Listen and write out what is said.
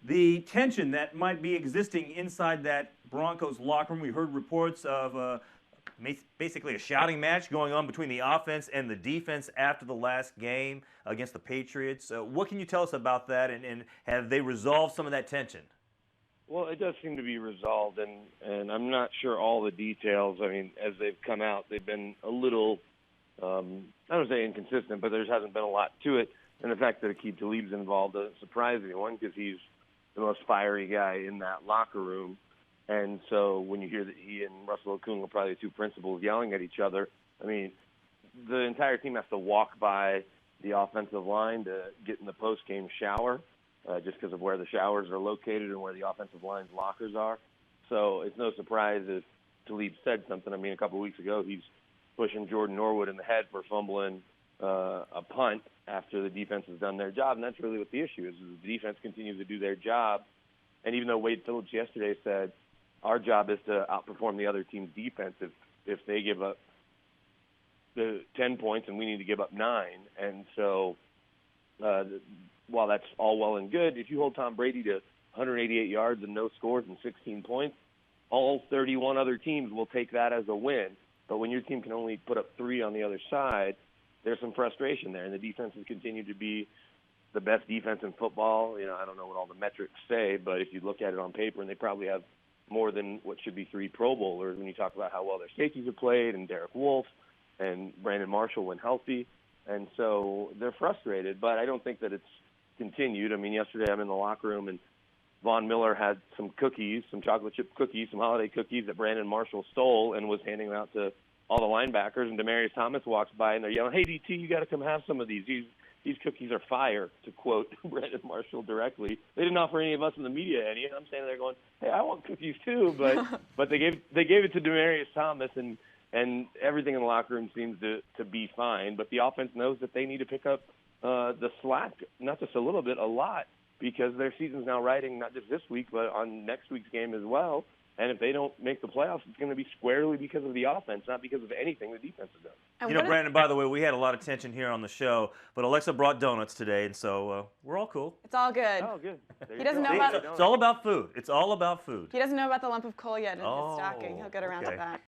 the tension that might be existing inside that Broncos locker room. We heard reports of basically a shouting match going on between the offense and the defense after the last game against the Patriots. What can you tell us about that, and have they resolved some of that tension? Well, it does seem to be resolved, and I'm not sure all the details. I mean, as they've come out, they've been a little, I don't want to say inconsistent, but there hasn't been a lot to it. And the fact that Aqib Talib's involved doesn't surprise anyone because he's the most fiery guy in that locker room. And so when you hear that he and Russell Okung are probably the two principals yelling at each other, I mean, the entire team has to walk by the offensive line to get in the post-game shower just because of where the showers are located and where the offensive line's lockers are. So it's no surprise if Talib said something. I mean, a couple of weeks ago, he's pushing Jordan Norwood in the head for fumbling a punt after the defense has done their job, and that's really what the issue is the defense continues to do their job. And even though Wade Phillips yesterday said, our job is to outperform the other team's defense if they give up the 10 points and we need to give up 9. And so while that's all well and good, if you hold Tom Brady to 188 yards and no scores and 16 points, all 31 other teams will take that as a win. But when your team can only put up 3 on the other side, there's some frustration there. And the defense has continued to be the best defense in football. You know, I don't know what all the metrics say, but if you look at it on paper, and they probably have more than what should be 3 Pro Bowlers when you talk about how well their safeties have played, and Derek Wolfe and Brandon Marshall when healthy. And so they're frustrated, but I don't think that it's continued. I mean, yesterday I'm in the locker room, and Von Miller had some cookies, some chocolate chip cookies, some holiday cookies that Brandon Marshall stole and was handing them out to all the linebackers. And Demaryius Thomas walks by, and they're yelling, "Hey, DT, you got to come have some of these. These cookies are fire," to quote Brandon Marshall directly. They didn't offer any of us in the media any, and I'm standing there going, "Hey, I want cookies too," but they gave it to Demaryius Thomas, and everything in the locker room seems to be fine. But the offense knows that they need to pick up the slack, not just a little bit, a lot, because their season's now riding not just this week, but on next week's game as well. And if they don't make the playoffs, it's going to be squarely because of the offense, not because of anything the defense has done. You know, Brandon, by the way, we had a lot of tension here on the show, but Alexa brought donuts today, and so we're all cool. It's all good. Oh, good. He doesn't know about It's all about food. It's all about food. He doesn't know about the lump of coal yet in his stocking. He'll get around to that.